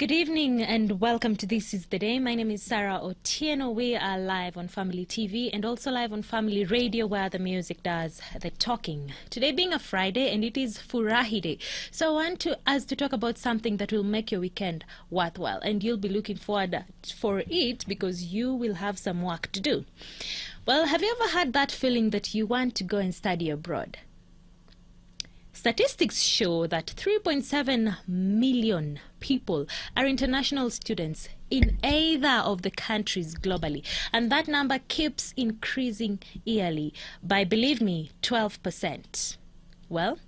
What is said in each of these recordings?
Good evening and welcome to This Is The Day. My name is Sarah Otieno. We are live on Family TV and also live on Family Radio where the music does the talking. Today being a Friday and it is Furahi Day. So I want us to talk about something that will make your weekend worthwhile, and you'll be looking forward for it because you will have some work to do. Well, have you ever had that feeling that you want to go and study abroad? Statistics show that 3.7 million people are international students in either of the countries globally, and that number keeps increasing yearly by, believe me, 12%. Well,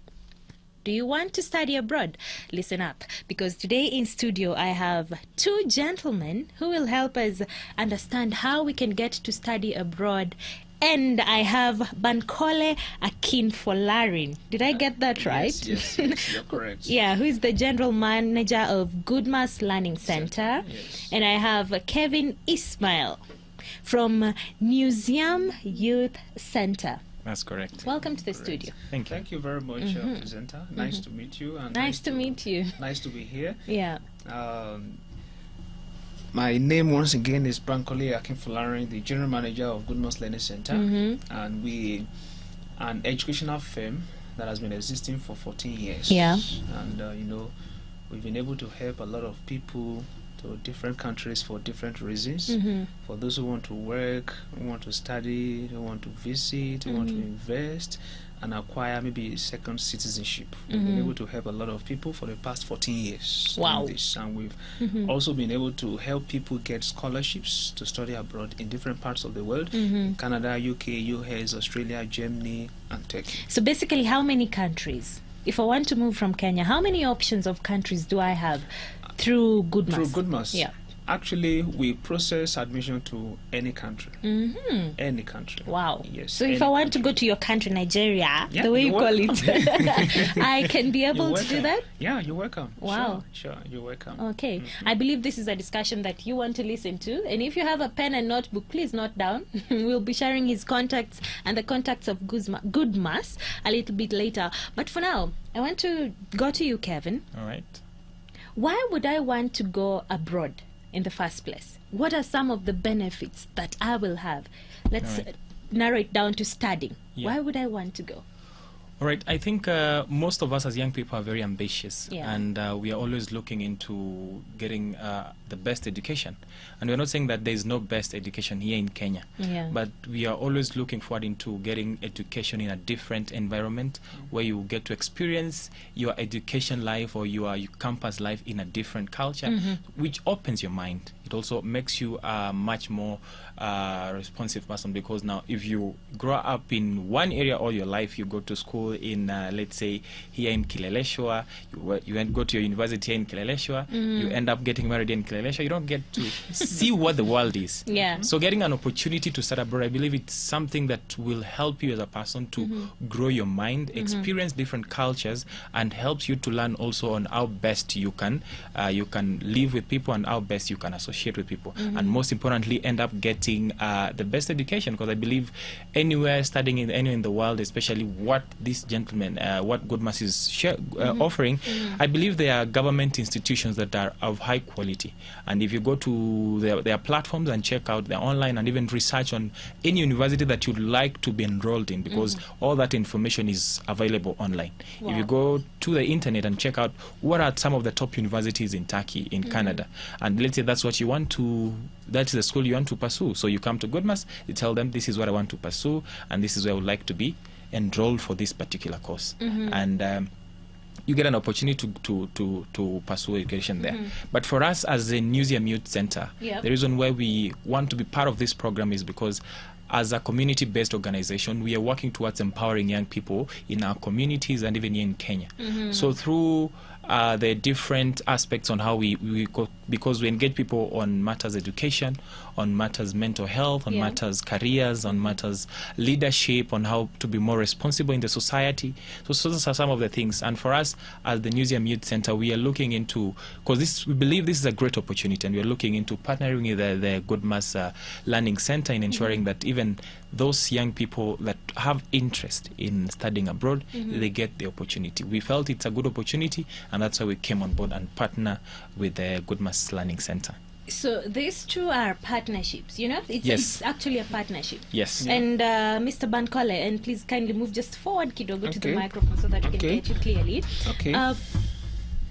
do you want to study abroad? Listen up, because today in studio I have two gentlemen who will help us understand how we can get to study abroad. And I have Bankole Akinfolarin. Did I get that right? Yes, you're correct. Yeah, who is the General Manager of Goodmas Learning Center. Yes. And I have Kevin Ismail from Museum Youth Center. That's correct. Welcome to the studio. Thank you. Thank you very much, presenter. Nice to meet you. And Nice to meet you. Nice to be here. Yeah. My name once again is Bankole Akinfolarin, the General Manager of Goodmas Learning Center, and we are an educational firm that has been existing for 14 years. Yeah. And we've been able to help a lot of people to different countries for different reasons. For those who want to work, who want to study, who want to visit, who want to invest and acquire maybe second citizenship. We've been able to help a lot of people for the past 14 years. Wow. In this. And we've also been able to help people get scholarships to study abroad in different parts of the world. Canada, UK, US, Australia, Germany, and Turkey. So basically, how many countries? If I want to move from Kenya, how many options of countries do I have through Goodmas? Through Goodmas? Yeah. Actually, we process admission to any country. Any country. Wow. Yes. So if I want to go to your country, Nigeria, Yeah, the way you you're call welcome. it, I can be able You're to do welcome. that? Yeah, you're welcome. Wow. Sure, you're welcome. Okay. I believe this is a discussion that you want to listen to. And if you have a pen and notebook, please note down. We'll be sharing his contacts and the contacts of Goodmas a little bit later. But for now, I want to go to you, Kevin. All right. Why would I want to go abroad in the first place? What are some of the benefits that I will have? Let's narrow it down to studying. Yeah. Why would I want to go? All right. I think most of us as young people are very ambitious, Yeah. and we are always looking into getting the best education. And we're not saying that there is no best education here in Kenya, Yeah. but we are always looking forward into getting education in a different environment where you get to experience your education life or your campus life in a different culture, which opens your mind. It also makes you a much more responsive person, because now if you grow up in one area all your life, you go to school in, let's say, here in Kileleshwa, you go to your university here in Kileleshwa, you end up getting married in Kileleshwa, you don't get to see what the world is. Yeah. So getting an opportunity to study abroad, I believe it's something that will help you as a person to grow your mind, experience different cultures, and helps you to learn also on how best you can live with people and how best you can associate with people, and most importantly end up getting the best education, because I believe anywhere studying anywhere in the world, especially what this gentleman, what Goodmas is offering, I believe there are government institutions that are of high quality, and if you go to their platforms and check out their online and even research on any university that you'd like to be enrolled in, because all that information is available online. Wow. If you go to the internet and check out what are some of the top universities in Turkey, in Canada, and let's say that's what you want to, that's the school you want to pursue, so you come to Goodmas, you tell them this is what I want to pursue and this is where I would like to be enrolled for this particular course, and you get an opportunity to pursue education there. But for us as a Museum Youth Center, Yep. the reason why we want to be part of this program is because as a community-based organization, we are working towards empowering young people in our communities and even here in Kenya. So through the different aspects on how we go, because we engage people on matters education, on matters mental health, on matters careers, on matters leadership, on how to be more responsible in the society. So those are some of the things. And for us as the Museum Youth Center, we are looking into, because we believe this is a great opportunity, and we are looking into partnering with the Goodmas Learning Center in ensuring that even those young people that have interest in studying abroad, they get the opportunity. We felt it's a good opportunity, and and that's why we came on board and partner with the Goodmas Learning Center. So these two are partnerships, you know? It's actually a partnership. Yes. Yeah. And Mr. Bankole, and please kindly move just forward, kidogo, to the Okay. microphone so that we can Okay. get you clearly. Okay.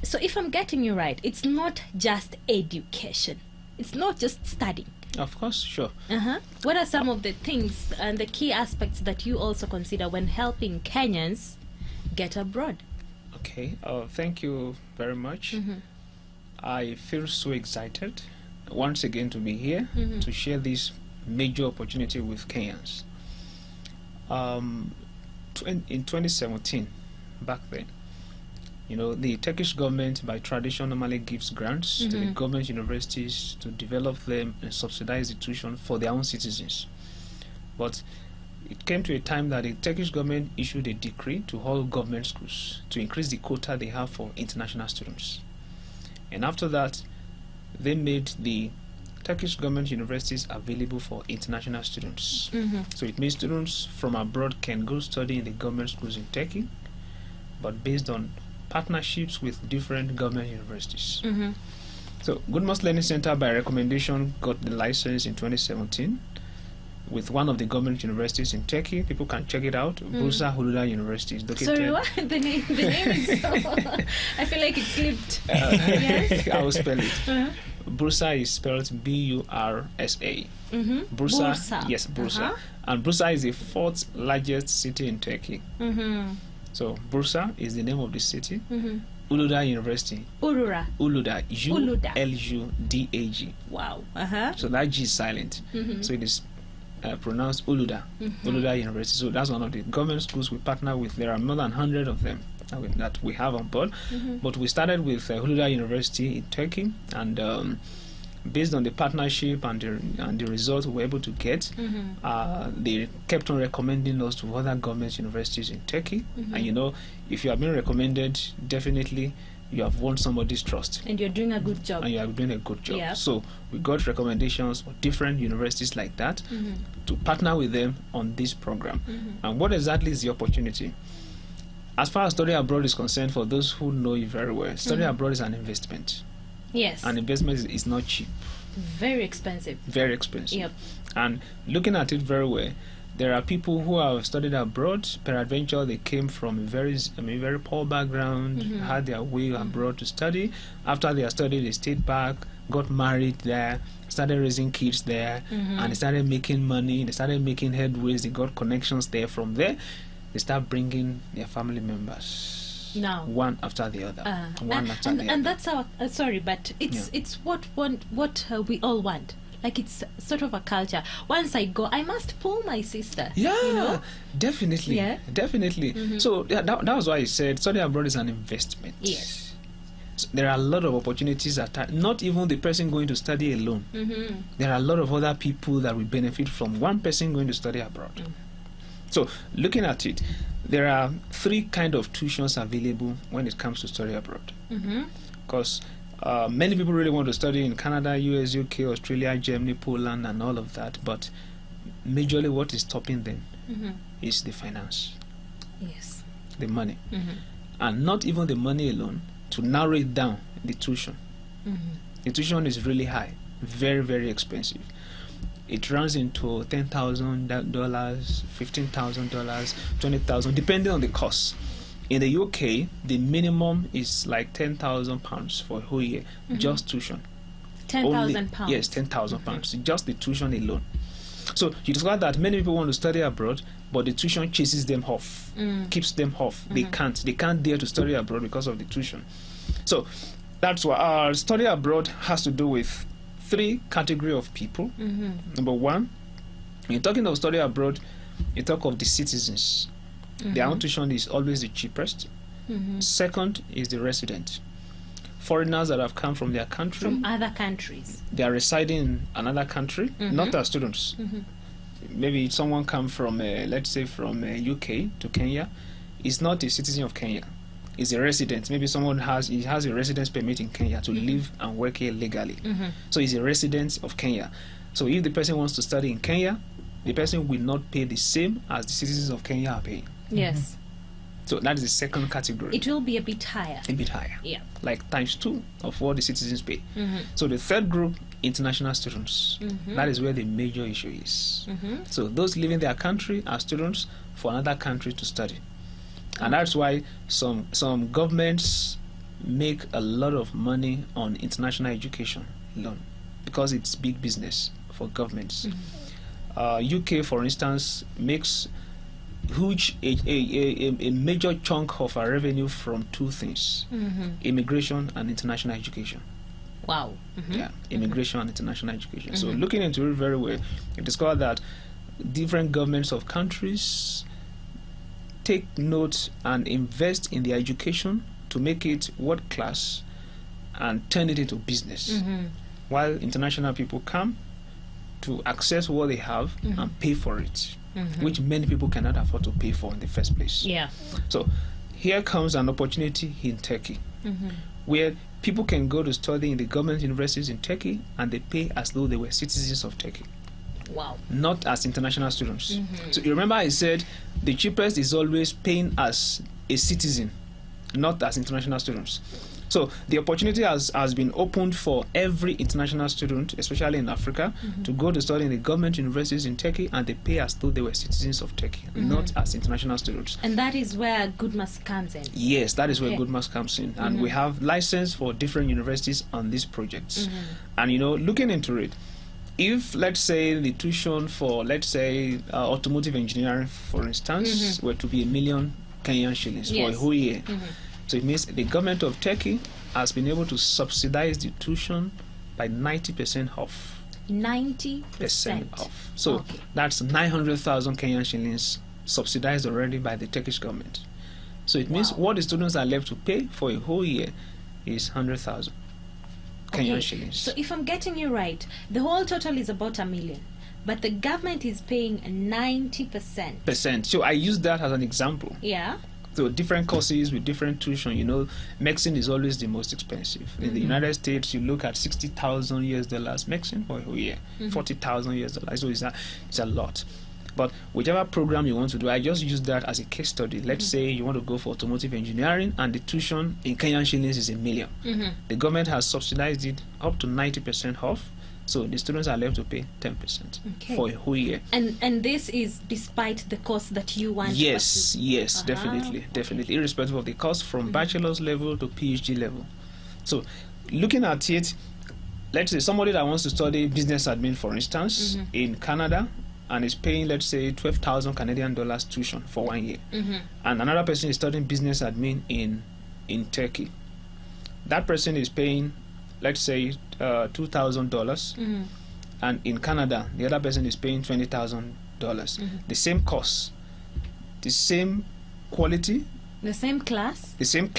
So if I'm getting you right, it's not just education. It's not just studying. Of course, sure. What are some of the things and the key aspects that you also consider when helping Kenyans get abroad? Okay. Thank you very much. I feel so excited once again to be here to share this major opportunity with Kenyans. In 2017, back then, the Turkish government by tradition normally gives grants to the government universities to develop them and subsidize the tuition for their own citizens. But it came to a time that the Turkish government issued a decree to all government schools to increase the quota they have for international students. And after that, they made the Turkish government universities available for international students. So it means students from abroad can go study in the government schools in Turkey, but based on partnerships with different government universities. So Goodmas Learning Center, by recommendation, got the license in 2017 with one of the government universities in Turkey. People can check it out. Bursa Huludağ University is located. Sorry, what? The name is so... I feel like it slipped. Yes? I will spell it. Bursa is spelled B-U-R-S-A. Bursa. Yes, Bursa. And Bursa is the fourth largest city in Turkey. So Bursa is the name of the city. Uludağ University. Uludağ. U-L-U-D-A-G. Wow. So that G is silent. So it is pronounced Uludağ. Uludağ University. So that's one of the government schools we partner with. There are more than 100 of them that we have on board. But we started with Uludağ University in Turkey, and based on the partnership and the results we were able to get, they kept on recommending us to other government universities in Turkey. And if you have been recommended, definitely you have won somebody's trust. And you're doing a good job. And you are doing a good job. Yeah. So we got recommendations for different universities like that to partner with them on this program. And what exactly is the opportunity? As far as study abroad is concerned, for those who know you very well, study abroad is an investment. Yes. And investment is not cheap. Very expensive. Very expensive. Yep. And looking at it very well, there are people who have studied abroad. Peradventure, they came from a very poor background, had their way abroad to study. After they studied, they stayed back, got married there, started raising kids there, and they started making money. They started making headways. They got connections there. From there, they start bringing their family members. Now, one after the other, after the other. And that's our sorry, but it's what we all want. Like, it's sort of a culture. Once I go, I must pull my sister. Yeah, definitely. Yeah, definitely. So that was why I said study abroad is an investment. Yes. So there are a lot of opportunities that not even the person going to study alone. There are a lot of other people that will benefit from one person going to study abroad. So looking at it, there are three kind of tuitions available when it comes to study abroad. Because many people really want to study in Canada, US, UK, Australia, Germany, Poland, and all of that. But majorly what is stopping them is the finance. Yes. The money. And not even the money alone, to narrow it down, the tuition. The tuition is really high, very, very expensive. It runs into $10,000, $15,000, $20,000, depending on the cost. In the UK, the minimum is like £10,000 for a whole year, just tuition. £10,000? Yes, £10,000, just the tuition alone. So you discover that many people want to study abroad, but the tuition chases them off, keeps them off. They can't dare to study abroad because of the tuition. So that's why our study abroad has to do with three category of people. Number one, when you're talking of study abroad, you talk of the citizens. Their own tuition is always the cheapest. Second is the resident. Foreigners that have come from their country. From other countries. They are residing in another country, not as students. Maybe someone come from, let's say, from UK to Kenya. Is not a citizen of Kenya. Is a resident. Maybe someone has a residence permit in Kenya to live and work here legally. So he's a resident of Kenya. So if the person wants to study in Kenya, the person will not pay the same as the citizens of Kenya are paying. Yes. So that is the second category. It will be a bit higher. A bit higher. Yeah. Like ×2 of what the citizens pay. So the third group, international students. That is where the major issue is. So those leaving their country are students for another country to study. And that's why some governments make a lot of money on international education loan, because it's big business for governments. UK, for instance, makes a major chunk of our revenue from two things: immigration and international education. Wow. Yeah, immigration and international education. So looking into it very well, you discover that different governments of countries take note and invest in their education to make it world class and turn it into business, while international people come to access what they have and pay for it, which many people cannot afford to pay for in the first place. Yeah. So here comes an opportunity in Turkey, where people can go to study in the government universities in Turkey, and they pay as though they were citizens of Turkey. Wow. Not as international students. So you remember I said the cheapest is always paying as a citizen, not as international students. So the opportunity has been opened for every international student, especially in Africa, to go to study in the government universities in Turkey, and they pay as though they were citizens of Turkey, not as international students. And that is where Goodmas comes in. Yes, that is where Goodmas comes in. And we have license for different universities on these projects. And, you know, looking into it, if, let's say, the tuition for, let's say, automotive engineering, for instance, were to be 1 million Kenyan shillings for a whole year, so it means the government of Turkey has been able to subsidize the tuition by 90% off. 90% off. So that's 900,000 Kenyan shillings subsidized already by the Turkish government. So it means what the students are left to pay for a whole year is 100,000 Kenyan shillings. So if I'm getting you right, the whole total is about 1 million, but the government is paying 90%. So I use that as an example. Yeah. So different courses with different tuition, you know, medicine is always the most expensive. In the United States, you look at $60,000 medicine for a whole year, $40,000. So it's a lot. But whichever program you want to do, I just use that as a case study. Let's say you want to go for automotive engineering, and the tuition in Kenyan shillings is 1 million. The government has subsidized it up to 90% off. So the students are left to pay 10% for a whole year. And this is despite the course that you want? Yes, definitely. Irrespective of the cost, from bachelor's level to PhD level. So looking at it, let's say somebody that wants to study business admin, for instance, in Canada, and is paying, let's say, 12,000 Canadian dollars tuition for 1 year. And another person is studying business admin in Turkey. That person is paying, let's say, $2,000, and in Canada the other person is paying $20,000. The same course, the same quality, the same class, same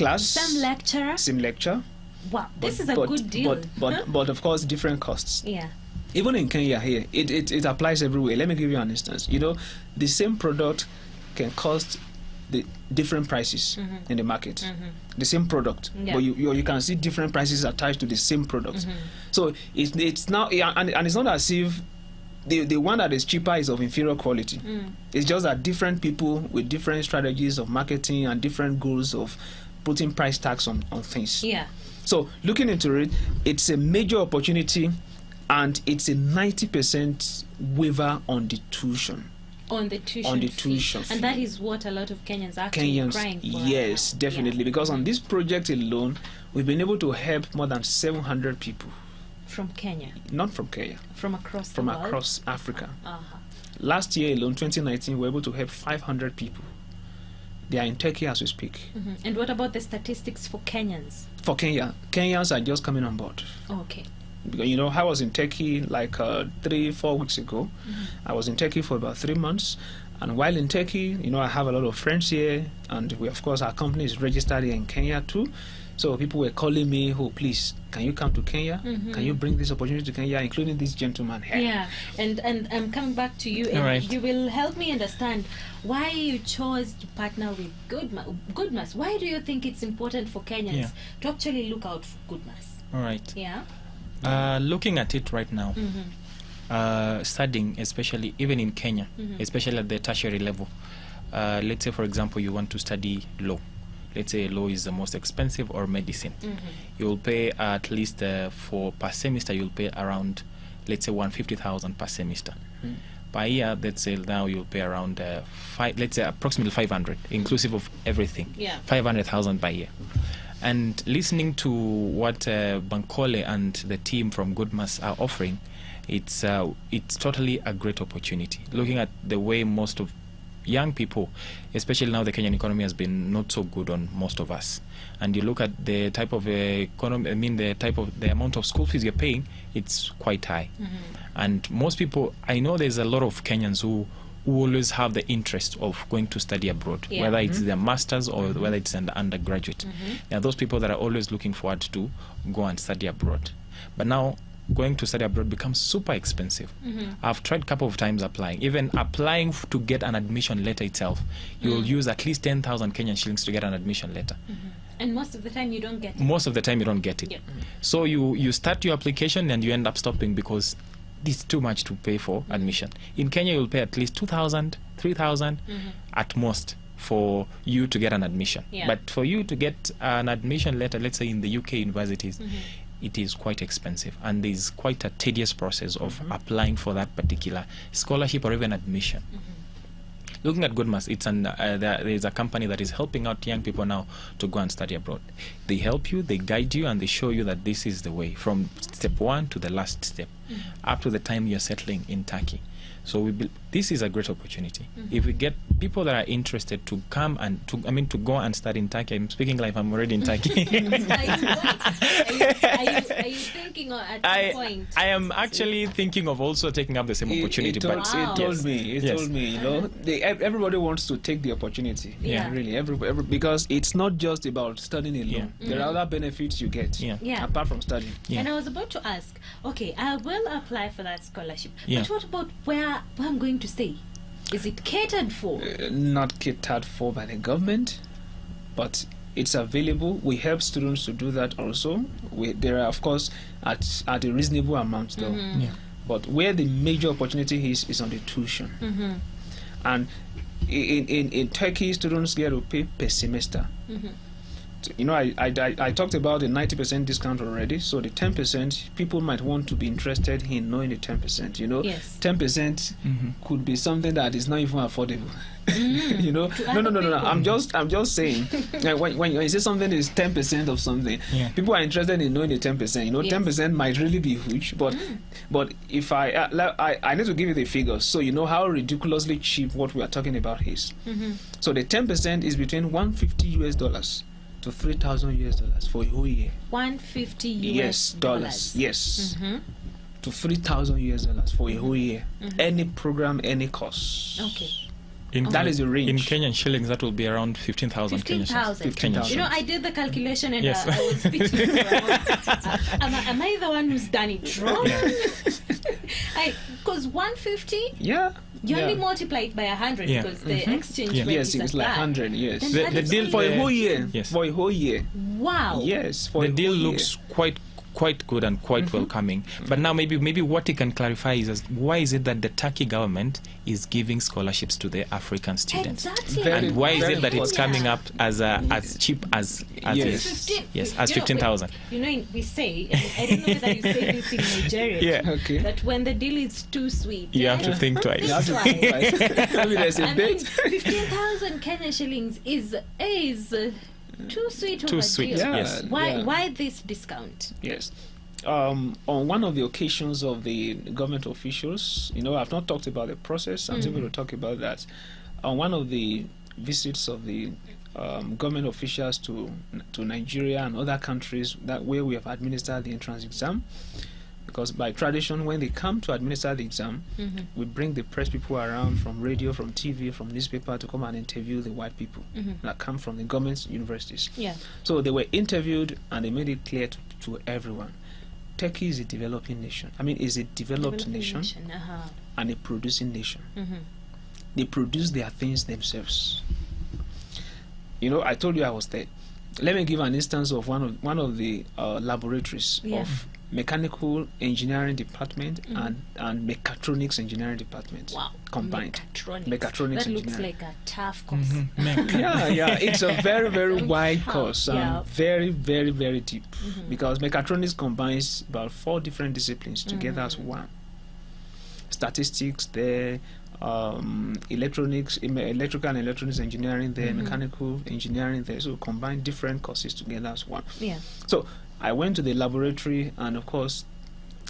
lecture. Wow, this is a good deal. But of course, different costs. Yeah. Even in Kenya here, it applies everywhere. Let me give you an instance. You know, the same product can cost the different prices in the market. The same product, but you can see different prices attached to the same product. So it's now, and it's not as if the one that is cheaper is of inferior quality. It's just that different people with different strategies of marketing and different goals of putting price tags on things. Yeah. So looking into it, it's a major opportunity, and it's a 90% waiver on the tuition. On the tuition fee. And that is what a lot of Kenyans are actually crying for. Yes, definitely. Because on this project alone, we've been able to help more than 700 people. From Kenya? Not from Kenya. From across the world? Across Africa. Last year alone, 2019, we were able to help 500 people. They are in Turkey as we speak. And what about the statistics for Kenyans? For Kenya, Kenyans are just coming on board. Okay. You know, I was in Turkey like 3-4 weeks ago. I was in Turkey for about 3 months, and while in Turkey, you know, I have a lot of friends here, and we, of course, our company is registered here in Kenya too. So people were calling me, "Oh, please, can you come to Kenya? Can you bring this opportunity to Kenya, including this gentleman here?" Yeah, and I'm coming back to you, and you will help me understand why you chose to partner with Goodmas. Why do you think it's important for Kenyans to actually look out for Goodmas? All right. Yeah. Looking at it right now, studying, especially even in Kenya, especially at the tertiary level, let's say, for example, you want to study law. Let's say law is the most expensive, or medicine. You will pay at least per semester, you'll pay around, let's say, 150,000 per semester. Per year, let's say now you'll pay around approximately 500, inclusive of everything. 500,000 per year. And listening to what Bankole and the team from Goodmas are offering, it's totally a great opportunity. Looking at the way most of young people, especially now the Kenyan economy has been not so good on most of us, and you look at the type of economy, the amount of school fees you're paying, it's quite high. And most people, I know there's a lot of Kenyans who always have the interest of going to study abroad, whether it's their masters or whether it's an undergraduate. There are those people that are always looking forward to go and study abroad. But now going to study abroad becomes super expensive. I've tried a couple of times applying. Even applying to get an admission letter itself, you'll use at least 10,000 Kenyan shillings to get an admission letter. And most of the time you don't get it. Most of the time you don't get it. So you start your application and you end up stopping because it's too much to pay for admission. In Kenya, you'll pay at least 2,000, 3,000 at most for you to get an admission. But for you to get an admission letter, let's say in the UK universities, it is quite expensive, and there's quite a tedious process of applying for that particular scholarship or even admission. Looking at Goodmas, there is a company that is helping out young people now to go and study abroad. They help you, they guide you, and they show you that this is the way, from step one to the last step, up to the time you're settling in Turkey. So this is a great opportunity. If we get people that are interested to come and to go and study in Turkey, I'm speaking like I'm already in Turkey. Are you thinking at some point? I am actually thinking of also taking up the same opportunity. It told me, you know, everybody wants to take the opportunity. Really, every because it's not just about studying alone. There are other benefits you get apart from studying. And I was about to ask, okay, I will apply for that scholarship, but what about where I'm going to stay? Is it catered for? Not catered for by the government, but it's available. We help students to do that also. There are, of course, at a reasonable amount though. But where the major opportunity is on the tuition. And in Turkey, students get to pay per semester. You know, I talked about the 90% discount already. So the 10%, people might want to be interested in knowing the 10%. You know, 10% could be something that is not even affordable. You know, no. I'm just saying. When you say something is 10% of something, people are interested in knowing the 10%. You know, 10% might really be huge, but if I need to give you the figures so you know how ridiculously cheap what we are talking about is. So the 10% is between $150 to $3,000 for a whole year. $150 yes. To $3,000 for a whole year. Any program, any course. That is the range. In Kenyan shillings, that will be around 15,000 Kenyan shillings. 15,000. You know, I did the calculation and I was speechless. Am I the one who's done it wrong? Because 150. You only multiply it by 100 because the exchange rate is it's like 100. The deal for a whole year. For a whole year. Wow. The deal looks quite good and quite welcoming. But now maybe what you can clarify is why is it that the Turkey government is giving scholarships to the African students? And why is it that it's coming up as cheap as as 15,000? You know, we say, I don't know whether you say this in Nigeria, that when the deal is too sweet, you have to think twice. I mean, 15,000 Kenyan shillings is too sweet of a deal. Why this discount? On one of the occasions of the government officials, you know, I've not talked about the process. I'm going to talk about that. On one of the visits of the government officials to Nigeria and other countries where we have administered the entrance exam, because by tradition, when they come to administer the exam, we bring the press people around from radio, from TV, from newspaper to come and interview the white people that come from the government universities. So they were interviewed and they made it clear to everyone. Turkey is a developing nation. I mean, is a developed nation and a producing nation. They produce their things themselves. You know, I told you I was there. Let me give an instance of one of the laboratories mechanical engineering department and mechatronics engineering department. Wow. Combined. Mechatronics. That looks like a tough course. Yeah. It's a very, very wide course. Yeah. Very, very, very deep. Because mechatronics combines about 4 different disciplines together as one. Statistics there, electrical and electronics engineering there, mechanical engineering there. So combine different courses together as one. Yeah. So I went to the laboratory, and of course,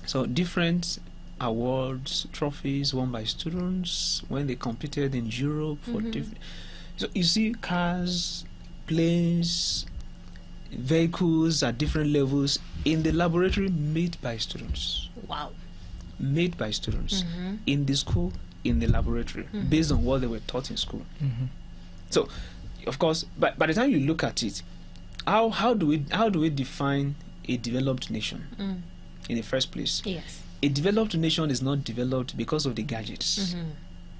so different awards, trophies won by students when they competed in Europe for different. So you see cars, planes, vehicles at different levels in the laboratory made by students. Wow. Made by students in the school, in the laboratory, based on what they were taught in school. So, of course, by the time you look at it, how do we define a developed nation in the first place? Yes. A developed nation is not developed because of the gadgets,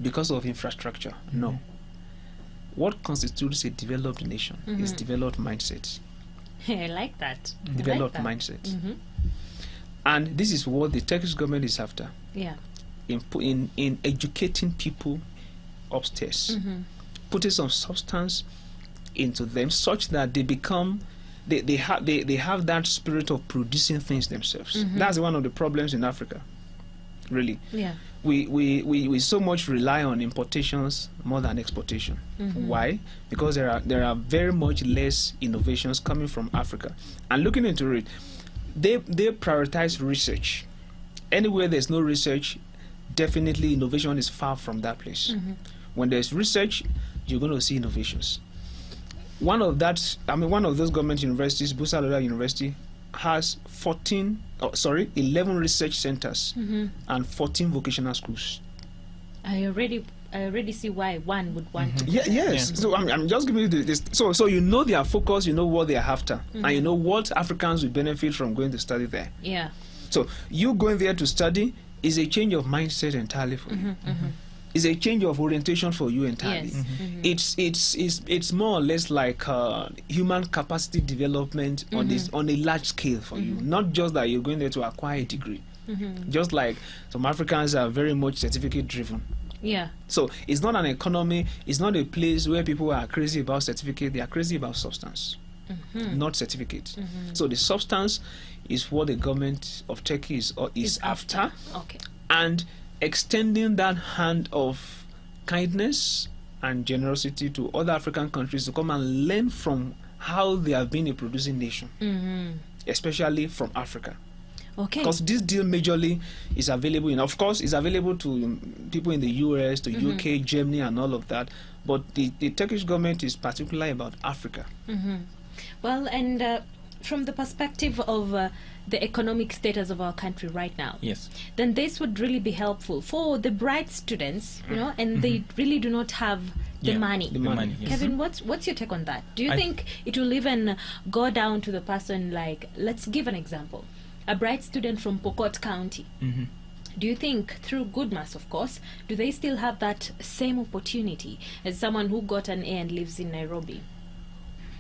because of infrastructure. No. What constitutes a developed nation is developed mindset. I like that. Developed mindset. And this is what the Turkish government is after. Yeah. In educating people upstairs, putting some substance into them such that they become they have that spirit of producing things themselves. That's one of the problems in Africa, really. Yeah. We so much rely on importations more than exportation. Why? Because there are very much less innovations coming from Africa. And looking into it, they prioritize research. Anywhere there's no research, definitely innovation is far from that place. When there's research, you're going to see innovations. One of those government universities, Bursa Loyola University, has 11 research centers and 14 vocational schools. I already see why one would want to. Yes. Yeah. So I'm just giving you this. So you know their focus, you know what they are after, and you know what Africans will benefit from going to study there. Yeah. So you going there to study is a change of mindset entirely for you. It's a change of orientation for you entirely. Yes. It's more or less like human capacity development on a large scale for you. Not just that you're going there to acquire a degree. Just like some Africans are very much certificate driven. Yeah. So it's not an economy. It's not a place where people are crazy about certificate. They are crazy about substance, not certificate. So the substance is what the government of Turkey is after. Okay. And extending that hand of kindness and generosity to other African countries to come and learn from how they have been a producing nation, especially from Africa. Okay. Because this deal majorly is available, of course, it's available to people in the US, to UK, Germany, and all of that. But the Turkish government is particularly about Africa. Well, and from the perspective of the economic status of our country right now, yes, then this would really be helpful for the bright students, and they really do not have the money. The money, yes. Kevin, what's your take on that? Do you think it will even go down to the person, like, let's give an example, a bright student from Pokot County? Do you think, through good maths, of course, do they still have that same opportunity as someone who got an A and lives in Nairobi?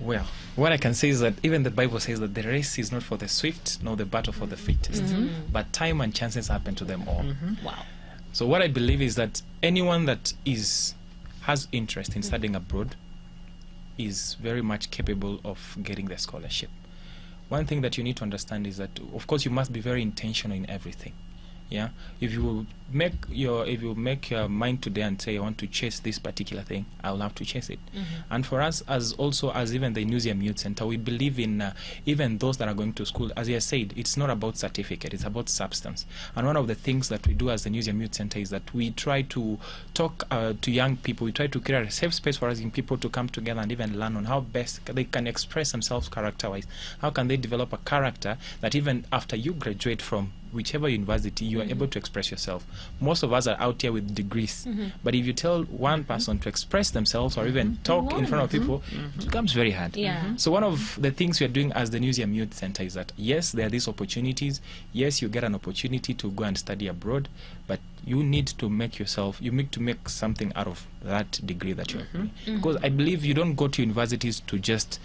Well, what I can say is that even the Bible says that the race is not for the swift, nor the battle for the fittest, but time and chances happen to them all. Wow. So what I believe is that anyone that has interest in studying abroad is very much capable of getting the scholarship. One thing that you need to understand is that, of course, you must be very intentional in everything. Yeah, if you make your mind today and say, I want to chase this particular thing, I will have to chase it. And for us, as even the Newseum Youth Center, we believe in even those that are going to school. As I said, it's not about certificate; it's about substance. And one of the things that we do as the Newseum Youth Center is that we try to talk to young people. We try to create a safe space for us young people to come together and even learn on how best they can express themselves character-wise. How can they develop a character that even after you graduate from whichever university, you are able to express yourself. Most of us are out here with degrees, but if you tell one person to express themselves or even talk in front of people, it becomes very hard. So one of the things we are doing as the Newseum Youth Center is that, yes, there are these opportunities. Yes, you get an opportunity to go and study abroad, but you need to make something out of that degree that you're doing. Because I believe you don't go to universities to just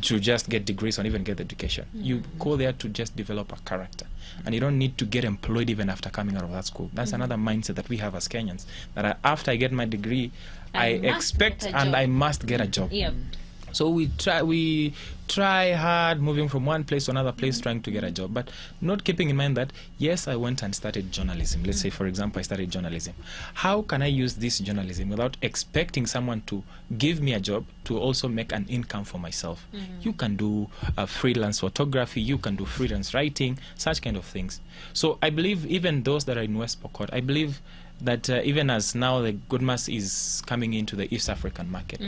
to just get degrees or even get education. You go there to just develop a character, and you don't need to get employed even after coming out of that school. That's another mindset that we have as Kenyans, that after I get my degree, I expect and I must get a job. Yep. So we try hard, moving from one place to another place, trying to get a job, but not keeping in mind that, yes, I went and started journalism. Let's say, for example, I started journalism. How can I use this journalism without expecting someone to give me a job to also make an income for myself? You can do freelance photography, you can do freelance writing, such kind of things. So I believe even those that are in West Pokot, I believe that even as now the Goodmas is coming into the East African market,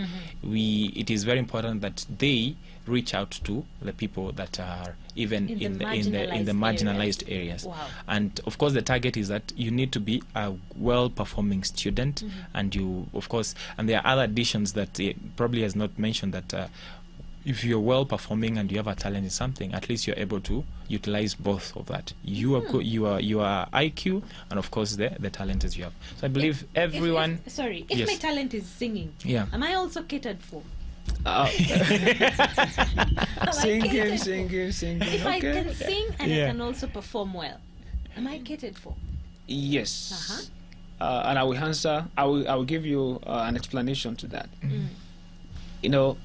it is very important that they reach out to the people that are even in the marginalized areas. Wow. And of course the target is that you need to be a well-performing student, and you, of course, and there are other additions that probably has not mentioned, that if you're well performing and you have a talent in something, at least you're able to utilize both of that. You are good, you are IQ, and of course the talent as you have. So I believe everyone. If Yes. my talent is singing, am I also catered for? Singing. If I Okay. can sing and Yeah. I can also perform well, am I catered for? Yes. And I will answer. I will give you an explanation to that. You know,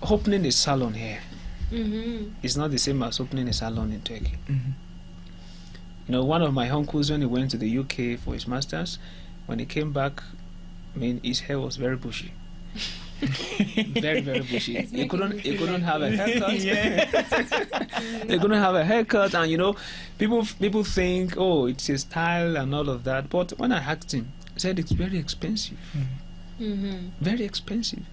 opening a salon here is not the same as opening a salon in Turkey. You know, one of my uncles, when he went to the UK for his masters, when he came back, I mean, his hair was very bushy. Very, very bushy. He couldn't have a haircut. They couldn't have a haircut, and you know, people think, oh, it's a style and all of that. But when I asked him, he said it's very expensive. Very expensive.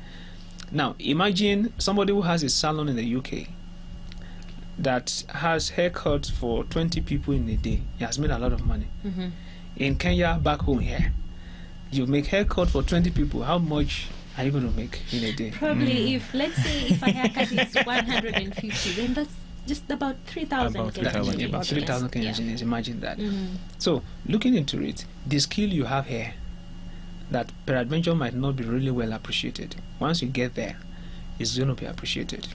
Now imagine somebody who has a salon in the UK that has haircuts for 20 people in a day. He has made a lot of money. In Kenya, back home here, you make haircut for 20 people. How much are you going to make in a day? Probably, if let's say if a haircut is 150, then that's just about 3,000. About Kenyan 3,000, shillings. About 3,000 Kenyan Yeah. shillings. Imagine that. So looking into it, the skill you have here, that peradventure might not be really well appreciated. Once you get there, it's going to be appreciated.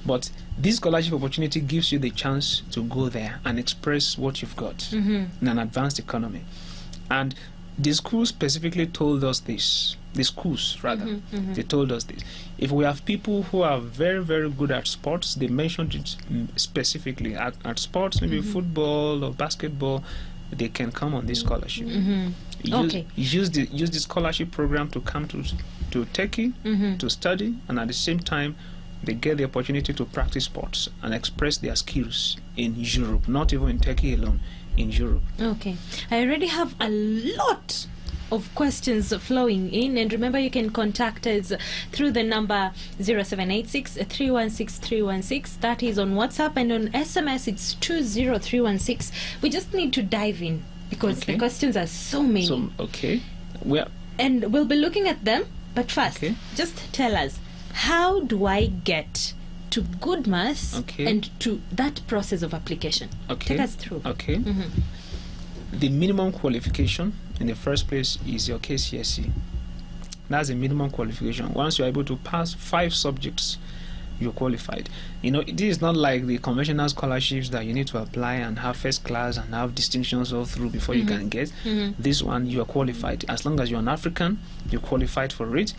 But this scholarship opportunity gives you the chance to go there and express what you've got in an advanced economy. And the school specifically told us this. The schools, rather, they told us this. If we have people who are very, very good at sports, they mentioned it specifically at sports, maybe football or basketball, they can come on this scholarship. Use the scholarship program to come to Turkey to study, and at the same time they get the opportunity to practice sports and express their skills in Europe, not even in Turkey alone, in Europe. Okay, I already have a lot of questions flowing in, and remember you can contact us through the number 0786 316 316. That is on WhatsApp, and on SMS it's 20316. We just need to dive in because the questions are so many. So, And we'll be looking at them, but first, Okay. just tell us, how do I get to Goodmas and to that process of application? Take us through. Okay. The minimum qualification in the first place is your KCSE. That's the minimum qualification. Once you're able to pass 5 subjects, you're qualified. You know, this is not like the conventional scholarships that you need to apply and have first class and have distinctions all through before you can get. This one, you are qualified. As long as you're an African, you're qualified for it,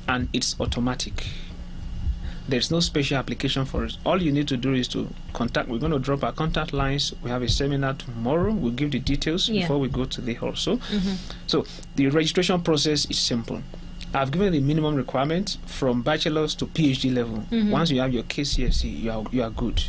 and it's automatic. There's no special application for it. All you need to do is to contact. We're going to drop our contact lines. We have a seminar tomorrow. We'll give the details before we go to the hall. So the registration process is simple. I've given the minimum requirement from bachelor's to PhD level. Once you have your KCSE, you are good.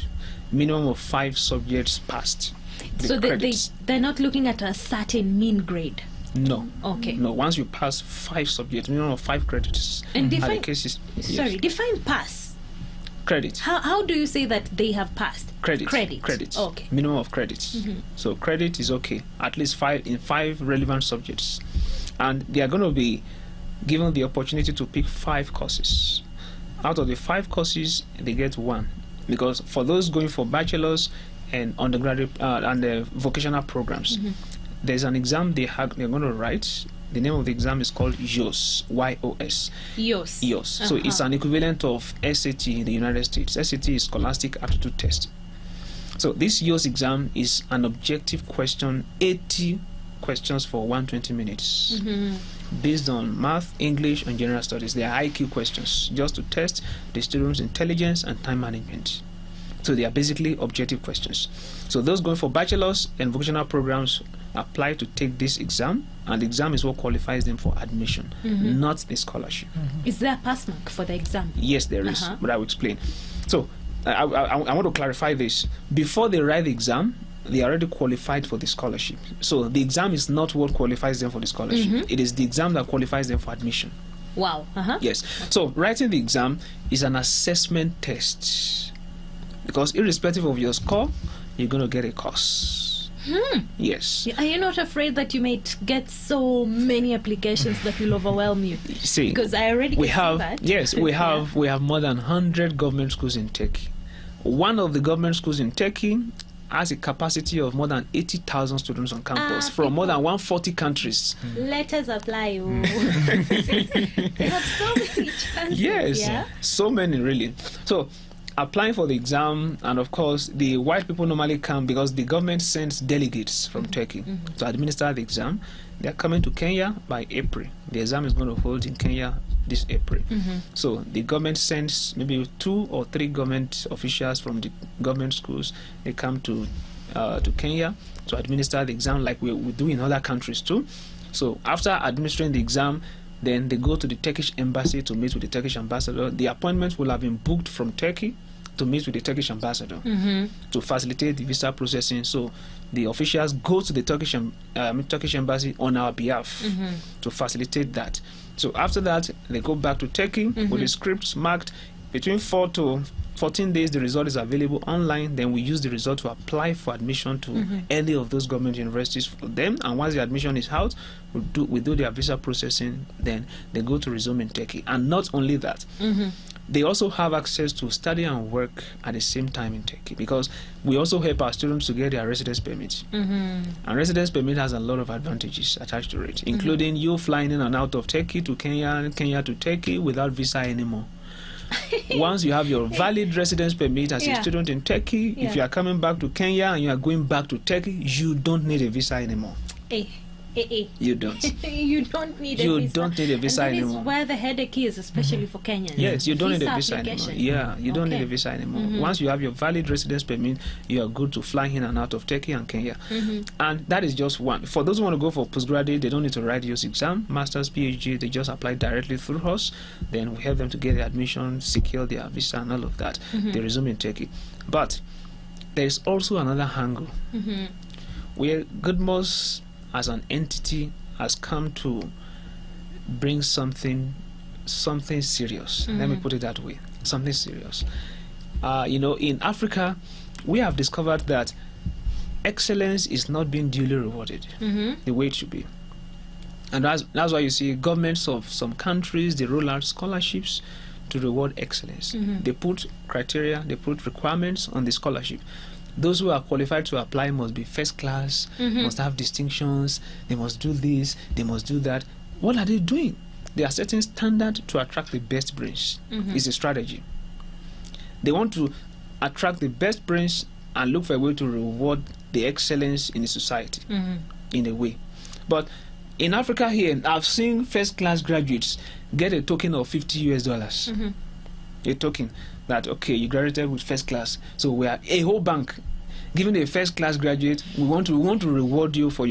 Minimum of 5 subjects passed. So they're not looking at a certain mean grade. No. Okay. No. Once you pass 5 subjects, minimum of 5 credits. And define. Cases, Define pass. Credit. How do you say that they have passed? Credit. Credits. Okay. Minimum of credits. So credit is okay. At least 5 in 5 relevant subjects, and they are going to be given the opportunity to pick 5 courses. Out of the 5 courses, they get 1, because for those going for bachelor's and undergraduate and the vocational programs, there's an exam they're going to write. The name of the exam is called YOS. Y-O-S. YOS. YOS. So it's an equivalent of SAT in the United States. SAT is Scholastic Aptitude Test. So this YOS exam is an objective question, 80 questions for 120 minutes, based on math, English, and general studies. They are IQ questions, just to test the students' intelligence and time management. So they are basically objective questions. So those going for bachelor's and vocational programs apply to take this exam, and the exam is what qualifies them for admission, not the scholarship. Is there a pass mark for the exam? Yes, there is, but I will explain. So I want to clarify this. Before they write the exam, they are already qualified for the scholarship. So the exam is not what qualifies them for the scholarship. It is the exam that qualifies them for admission. Wow. Yes. So writing the exam is an assessment test, because irrespective of your score, you're going to get a course. Yes. Are you not afraid that you might get so many applications that will overwhelm you? See, because I already we can have see that. yes, we have we have more than 100 government schools in Turkey. One of the government schools in Turkey has a capacity of more than 80,000 students on campus from more than 140 countries. Let us apply. They have so many chances. Yes, Yeah? so many really. So applying for the exam, and of course the white people normally come because the government sends delegates from Turkey to administer the exam. They are coming to Kenya by April. The exam is going to hold in Kenya this April. So the government sends maybe 2 or 3 government officials from the government schools. They come to Kenya to administer the exam, like we do in other countries too. So after administering the exam, then they go to the Turkish embassy to meet with the Turkish ambassador. The appointments will have been booked from Turkey to meet with the Turkish ambassador to facilitate the visa processing. So the officials go to the Turkish embassy on our behalf to facilitate that. So after that, they go back to Turkey with the scripts marked. Between 4 to 14 days, the result is available online. Then we use the result to apply for admission to any of those government universities for them. And once the admission is out, we do their visa processing. Then they go to resume in Turkey. And not only that, they also have access to study and work at the same time in Turkey, because we also help our students to get their residence permit. And residence permit has a lot of advantages attached to it, including you flying in and out of Turkey to Kenya and Kenya to Turkey without visa anymore. Once you have your valid residence permit as a student in Turkey, if you are coming back to Kenya and you are going back to Turkey, you don't need a visa anymore. You don't. You don't need a visa. You don't need a visa and that anymore. is where the headache is, especially for Kenyans. Yes, you don't need a Visa visa application. anymore. Yeah, you don't need a visa anymore. Once you have your valid residence permit, you are good to fly in and out of Turkey and Kenya. And that is just one. For those who want to go for postgraduate, they don't need to write YOS exam. Masters, PhD, they just apply directly through us. Then we help them to get their admission, secure their visa and all of that. They resume in Turkey. But there is also another angle where Goodmost as an entity has come to bring something serious. Let me put it that way. Something serious. In Africa, we have discovered that excellence is not being duly rewarded the way it should be. And that's why you see governments of some countries, they roll out scholarships to reward excellence. They put criteria, they put requirements on the scholarship. Those who are qualified to apply must be first class, must have distinctions, they must do this, they must do that. What are they doing? They are setting standard to attract the best brains. It's a strategy. They want to attract the best brains and look for a way to reward the excellence in the society in a way. But in Africa here, I've seen first class graduates get a token of $50. A token that, okay, you graduated with first class, so we are a whole bank giving a first class graduate, we want to reward you for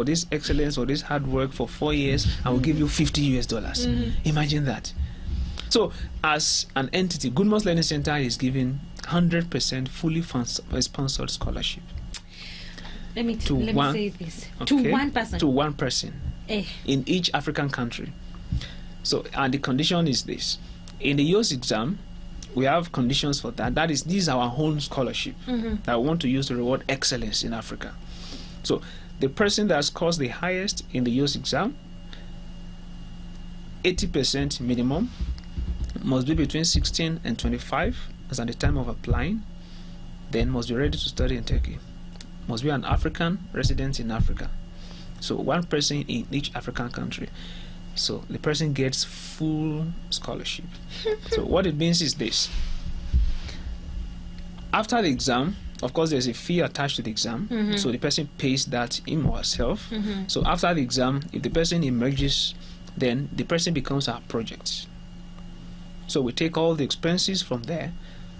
this excellence or this hard work for 4 years, and we'll give you $50. Imagine that. So as an entity, Goodmost Learning Center is giving 100% fully sponsored scholarship. Let me say this. Okay, to one person. To one person in each African country. So, and the condition is this. In the YOS exam, we have conditions for that. That is, this is our own scholarship that we want to use to reward excellence in Africa. So the person that scores the highest in the YOS exam, 80% minimum, must be between 16 and 25 as at the time of applying, then must be ready to study in Turkey, must be an African resident in Africa, So one person in each African country. So the person gets full scholarship. So what it means is this. After the exam, of course, there's a fee attached to the exam. So the person pays that him or herself. So after the exam, if the person emerges, then the person becomes our project. So we take all the expenses from there,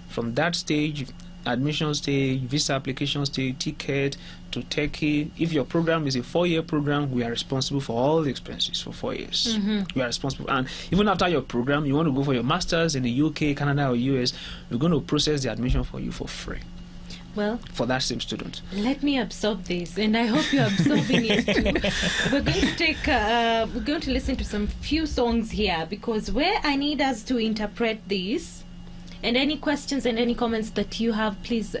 from that stage, admission stage, visa application stage, ticket to Turkey. If your program is a 4-year program, we are responsible for all the expenses for 4 years. We are responsible. And even after your program, you want to go for your master's in the UK, Canada, or US, we're going to process the admission for you for free. Well, for that same student. Let me absorb this, and I hope you're absorbing it too. We're going to listen to some few songs here, because where I need us to interpret this, and any questions and any comments that you have, please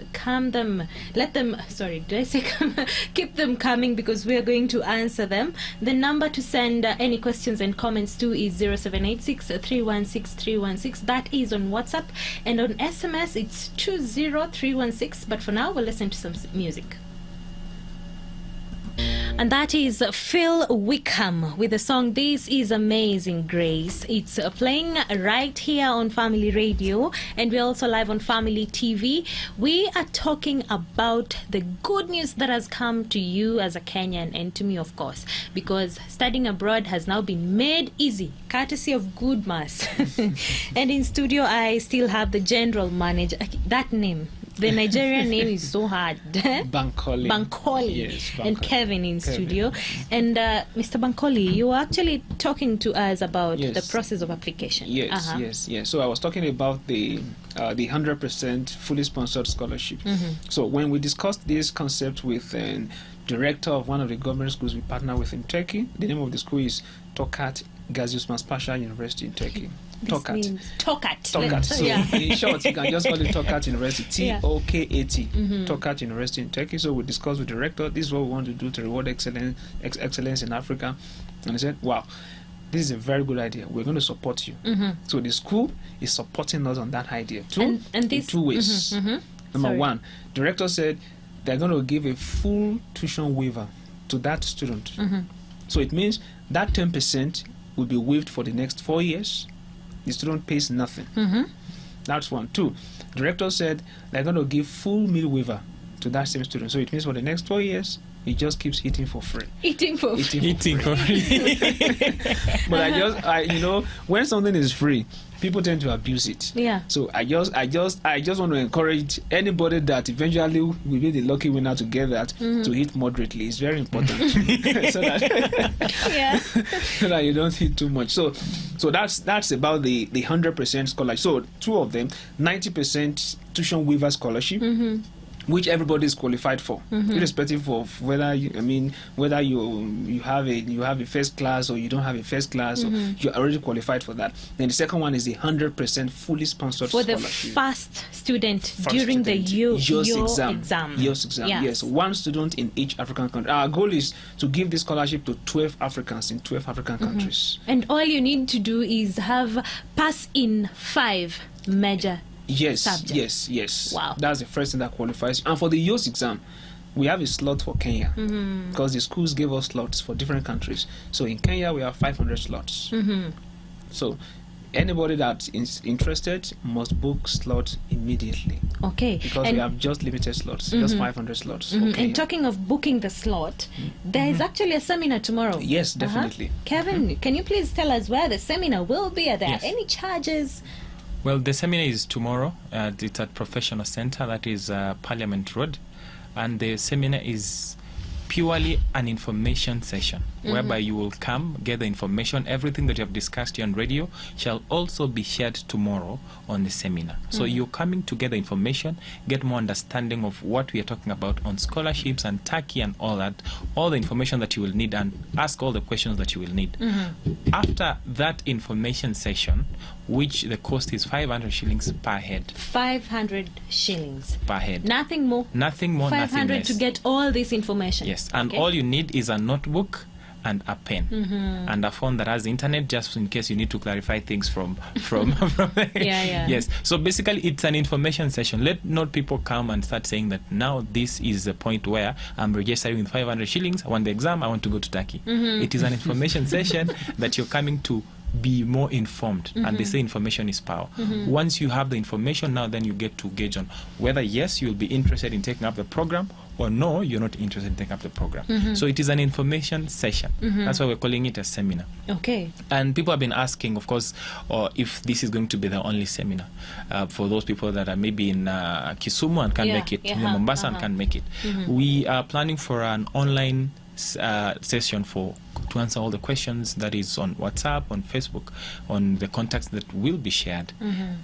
keep them coming, because we are going to answer them. The number to send any questions and comments to is 0786 316 316. That is on WhatsApp, and on SMS it's 20316. But for now, we'll listen to some music. And that is Phil Wickham with the song This Is Amazing Grace. It's playing right here on Family Radio, and we're also live on Family TV. We are talking about the good news that has come to you as a Kenyan, and to me, of course, because studying abroad has now been made easy, courtesy of Good Mass. And in studio, I still have the general manager. That name, the Nigerian name is so hard. Bankole. Yes, and Kevin in studio. And Mr. Bankole, you were actually talking to us about the process of application. Yes. So I was talking about the 100% fully sponsored scholarship. So when we discussed this concept with director of one of the government schools we partner with in Turkey, the name of the school is Tokat Gazi Osman Pasha University in Turkey. Tokat. So in short, you can just call it Tokat University, T-O-K-A-T, Tokat University in Turkey. So we discussed with the director, this is what we want to do to reward excellence in Africa. And he said, wow, this is a very good idea. We're going to support you. So the school is supporting us on that idea too, in two ways. Number one, director said they're going to give a full tuition waiver to that student. So it means that 10% will be waived for the next 4 years. The student pays nothing. That's one. Two, director said they're going to give full meal waiver to that same student. So it means for the next 4 years, he just keeps eating for free. Eating for free. But when something is free, people tend to abuse it. Yeah. So I just want to encourage anybody that eventually will be the lucky winner to get that to eat moderately. It's very important so that you don't eat too much. So that's about the 100% scholarship. So two of them, 90% tuition waiver scholarship. Which everybody is qualified for, irrespective of whether you have a first class or you don't have a first class, or you're already qualified for that. Then the second one is the 100% fully sponsored for scholarship. The first student during the YOS exam. Yes, one student in each African country. Our goal is to give this scholarship to 12 Africans in 12 African countries. And all you need to do is pass in 5 major subjects. Yes. Wow. That's the first thing that qualifies. And for the YOS exam, we have a slot for Kenya because the schools gave us slots for different countries. So in Kenya, we have 500 slots. So anybody that is interested must book slots immediately. Okay. Because we have just limited slots, just 500 slots. And talking of booking the slot, there is actually a seminar tomorrow. Yes, definitely. Kevin, can you please tell us where the seminar will be? Are there any charges? Well, the seminar is tomorrow. It's at Professional Center, that is Parliament Road. And the seminar is purely an information session whereby you will come, get the information. Everything that you have discussed here on radio shall also be shared tomorrow on the seminar. So you're coming to get the information, get more understanding of what we are talking about on scholarships and Turkey and all that, all the information that you will need, and ask all the questions that you will need. After that information session, which the cost is 500 shillings per head. 500 shillings per head. Nothing more. Nothing more, 500 nothing less. to get all this information. Yes, and all you need is a notebook and a pen, and a phone that has internet, just in case you need to clarify things from Yes. So basically, it's an information session. Let not people come and start saying that now this is the point where I'm registering with 500 shillings. I want the exam. I want to go to Turkey. It is an information session that you're coming to be more informed, and they say information is power. Once you have the information, now then you get to gauge on whether yes, you'll be interested in taking up the program, or no, you're not interested in taking up the program. So it is an information session. That's why we're calling it a seminar. Okay. And people have been asking, of course, if this is going to be the only seminar for those people that are maybe in Kisumu and can't make it, in Mombasa and can't make it. We are planning for an online session to answer all the questions that is on WhatsApp, on Facebook, on the contacts that will be shared.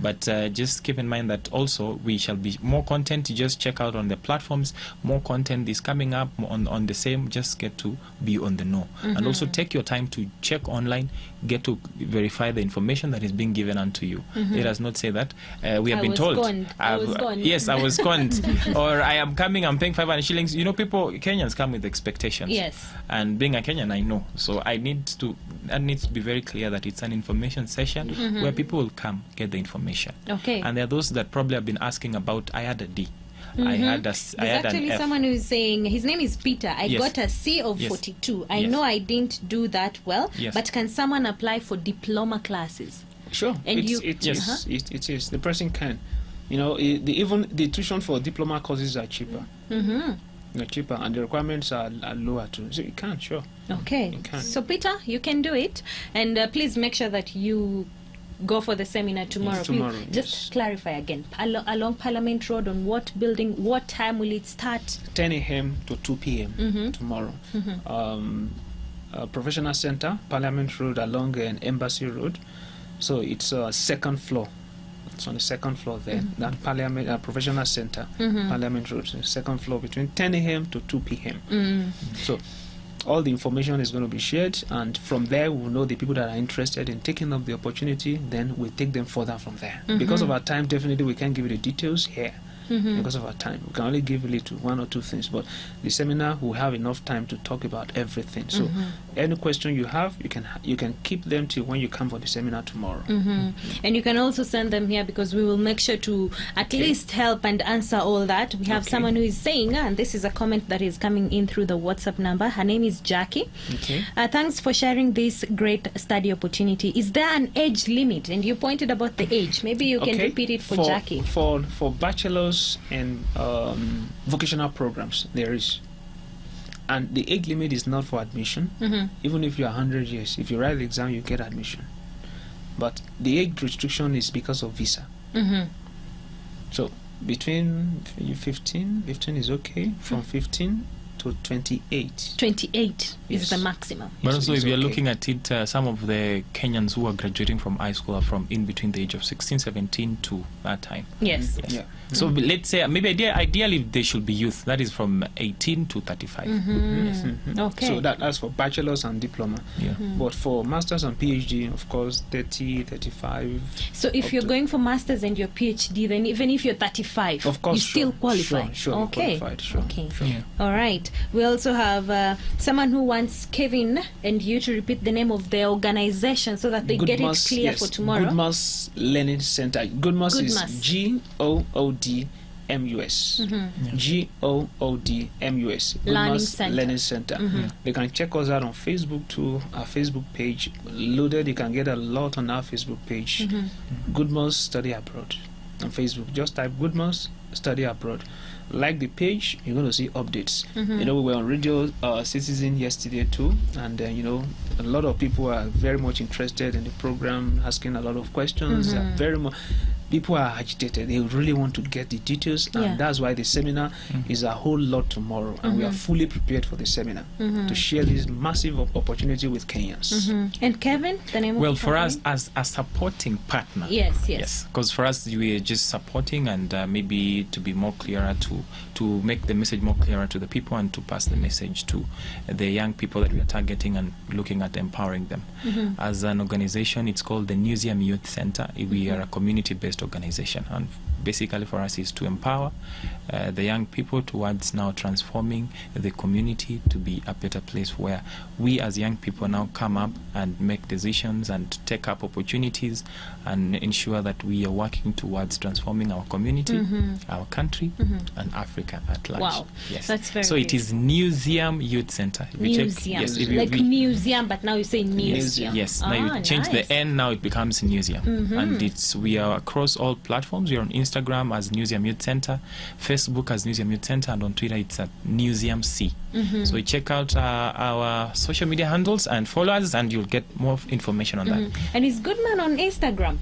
But just keep in mind that also we shall be more content. Just check out on the platforms. More content is coming up on the same. Just get to be on the know. And also take your time to check online, get to verify the information that is being given unto you. Let us not say that we have been told. I was gone. Yes, I was conned. Or I am coming, I'm paying 500 shillings. You know, Kenyans come with expectations. Yes. And being a Kenyan, I know. So that needs to be very clear that it's an information session where people will come get the information. Okay. And there are those that probably have been asking about, I had a D. I had There's an actually F. someone who's saying, his name is Peter, I Yes. got a C of Yes. 42. I Yes. know I didn't do that well, Yes. but can someone apply for diploma classes? Sure, And it is. The person can. You know, even the tuition for diploma courses are cheaper. They're cheaper, and the requirements are lower too. So you can, sure. Okay. You can. So Peter, you can do it, and please make sure that you go for the seminar tomorrow. Yes, tomorrow, Please, just yes. clarify again. Along Parliament Road, on what building? What time will it start? 10 a.m. to 2 p.m. tomorrow. Professional Center, Parliament Road along Embassy Road. So it's second floor. It's on the second floor there. That Parliament Professional Center, Parliament Road, so second floor between 10 a.m. to 2 p.m. So all the information is going to be shared, and from there we'll know the people that are interested in taking up the opportunity. Then we'll take them further from there. Because of our time, definitely we can't give you the details here. Because of our time, we can only give little, one or two things, but the seminar will have enough time to talk about everything. So any question you have, you can keep them till when you come for the seminar tomorrow. And you can also send them here, because we will make sure to at least help and answer all that. We have someone who is saying, and this is a comment that is coming in through the WhatsApp number. Her name is Jackie. Thanks for sharing this great study opportunity. Is there an age limit? And you pointed about the age. Maybe you can repeat it for Jackie. For bachelor's and vocational programs, there is. And the age limit is not for admission. Even if you're 100 years, if you write the exam, you get admission. But the age restriction is because of visa. So between 15 is okay. From 15 to 28. 28 Yes. is the maximum. But also, It's if you're okay. looking at it, some of the Kenyans who are graduating from high school are from in between the age of 16, 17 to that time. Yes. Yeah. So let's say maybe ideally they should be youth. That is from 18 to 35. Okay. So that's for bachelor's and diploma. Yeah. But for master's and PhD, of course, 30, 35. So if up you're to- going for masters and your PhD, then even if you're 35, Of course, you still sure, qualify. sure, Okay. qualified, sure, Okay. sure. Yeah. All right. We also have someone who wants Kevin and you to repeat the name of the organization so that they get it Goodmas, clear yes, for tomorrow. Goodmas Learning Center. Goodmas is GOODMUS. GOODMUS. Learning Goodmas Center. Learning Center. They can check us out on Facebook too. Our Facebook page loaded. You can get a lot on our Facebook page. Goodmas Study Abroad on Facebook. Just type Goodmas Study Abroad. Like the page, you're going to see updates. You know, we were on Radio Citizen yesterday too, and you know, a lot of people are very much interested in the program, asking a lot of questions. They are very much. People are agitated. They really want to get the details, and Yeah. that's why the seminar is a whole lot tomorrow, and we are fully prepared for the seminar to share this massive opportunity with Kenyans. And Kevin, the name Well, of the for us company? as a supporting partner. Yes. Because for us, we are just supporting and maybe to be more clearer, to make the message more clearer to the people and to pass the message to the young people that we are targeting and looking at empowering them. As an organization, it's called the Newseum Youth Center. We are a community-based organization, and basically for us is to empower the young people towards now transforming the community to be a better place where we as young people now come up and make decisions and take up opportunities and ensure that we are working towards transforming our community, our country, and Africa at large. Wow, yes. that's very So it is Newseum Youth Center. If you check- Museum. yes, if you- Like museum, but now you say museum. Yes, now you change nice. the N, now it becomes Newseum. And we are across all platforms. We are on Instagram as Newseum Youth Center, Facebook as Newseum Youth Center, and on Twitter it's at Newseum C. So you check out our social media handles and follow us, and you'll get more information on that. And is Goodman on Instagram?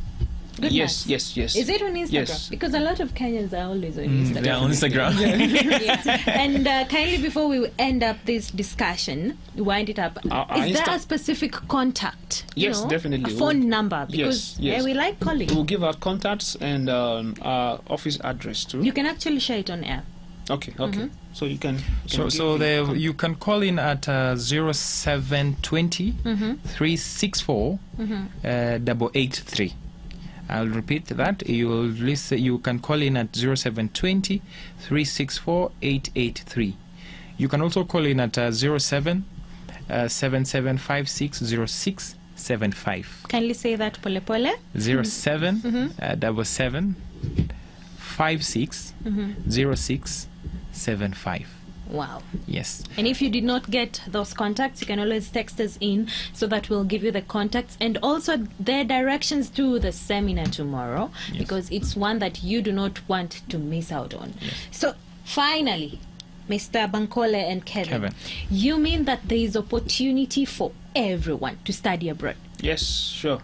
Goodman. Yes. Is it on Instagram? Yes. Because a lot of Kenyans are always on Instagram. They are on Instagram. Yeah. And kindly, before we end up this discussion, wind it up, Our is there Insta- a specific contact? You Yes, know, definitely. A phone number? Because yes. we like calling. We'll give our contacts and our office address too. You can actually share it on air. Okay. So you can. You can call in at 0720 364 883. I'll repeat that. You can call in at 0720 364 883. You can also call in at 07 77560675. Kindly say that pole pole. 07 77 56 0675. Wow. Yes. And if you did not get those contacts, you can always text us in so that we'll give you the contacts and also their directions to the seminar tomorrow, because it's one that you do not want to miss out on. So finally, Mr. Bankole and Kevin, you mean that there is opportunity for everyone to study abroad? Yes, sure.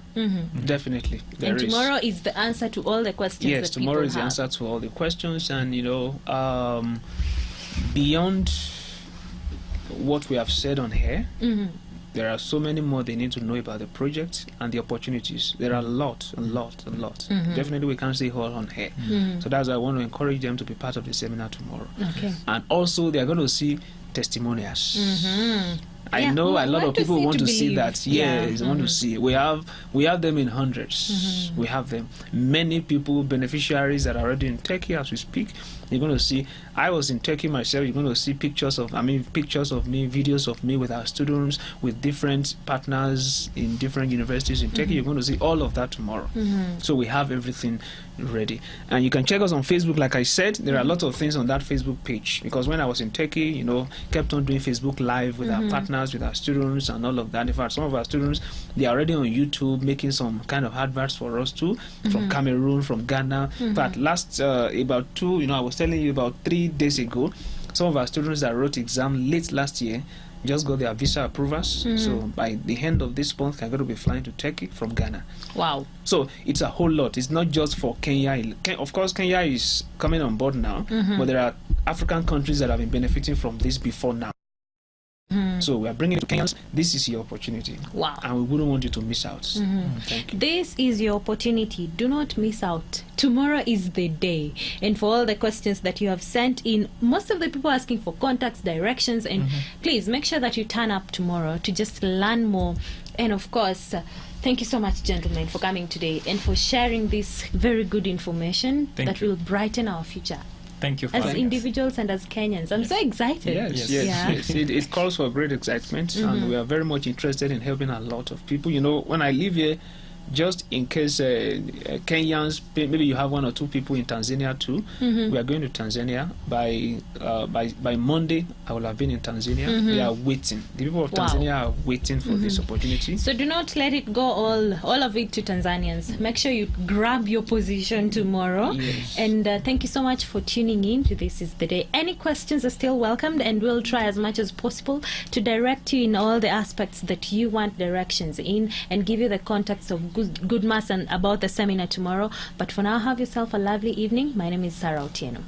Definitely. There And is. tomorrow is the answer to all the questions Yes, that tomorrow people is the have. answer to all the questions, and beyond what we have said on here, there are so many more they need to know about the project and the opportunities. There are a lot. Definitely, we can't say all on here. So that's why I want to encourage them to be part of the seminar tomorrow. Okay. And also, they are going to see testimonials. I Yeah, know we a lot want of to people see want to to see believe. that. Yeah. Yes, want to see. We have them in hundreds. We have them. Many people, beneficiaries that are already in Turkey as we speak. You're going to see. I was in Turkey myself. You're going to see pictures of me, videos of me with our students, with different partners in different universities in Turkey. You're going to see all of that tomorrow. So we have everything ready. And you can check us on Facebook. Like I said, there are a lot of things on that Facebook page, because when I was in Turkey, kept on doing Facebook Live with our partners, with our students and all of that. In fact, some of our students, they are already on YouTube making some kind of adverts for us too, from Cameroon, from Ghana. In fact, last about two, I was telling you about 3 days ago, some of our students that wrote exam late last year just got their visa approvals. So by the end of this month, I'm going to be flying to Turkey from Ghana. Wow. So it's a whole lot. It's not just for Kenya. Of course, Kenya is coming on board now, but there are African countries that have been benefiting from this before now. So we are bringing it to Kenyans. This is your opportunity. Wow. And we wouldn't want you to miss out. Thank you. This is your opportunity. Do not miss out. Tomorrow is the day. And for all the questions that you have sent in, most of the people asking for contacts, directions, and please make sure that you turn up tomorrow to just learn more. And of course, thank you so much, gentlemen, for coming today and for sharing this very good information that will brighten our future. Thank you for As having us. individuals and as Kenyans. I'm so excited. Yes. It calls for great excitement, and we are very much interested in helping a lot of people. When I live here, just in case Kenyans, maybe you have 1 or 2 people in Tanzania too. We are going to Tanzania by Monday. I will have been in Tanzania. They are waiting. The people of Tanzania are waiting for this opportunity. So do not let it go all of it to Tanzanians. Make sure you grab your position tomorrow. Yes. And thank you so much for tuning in to This Is the Day. Any questions are still welcomed, and we'll try as much as possible to direct you in all the aspects that you want directions in, and give you the contacts of good mass and about the seminar tomorrow. But for now, have yourself a lovely evening. My name is Sarah Otieno.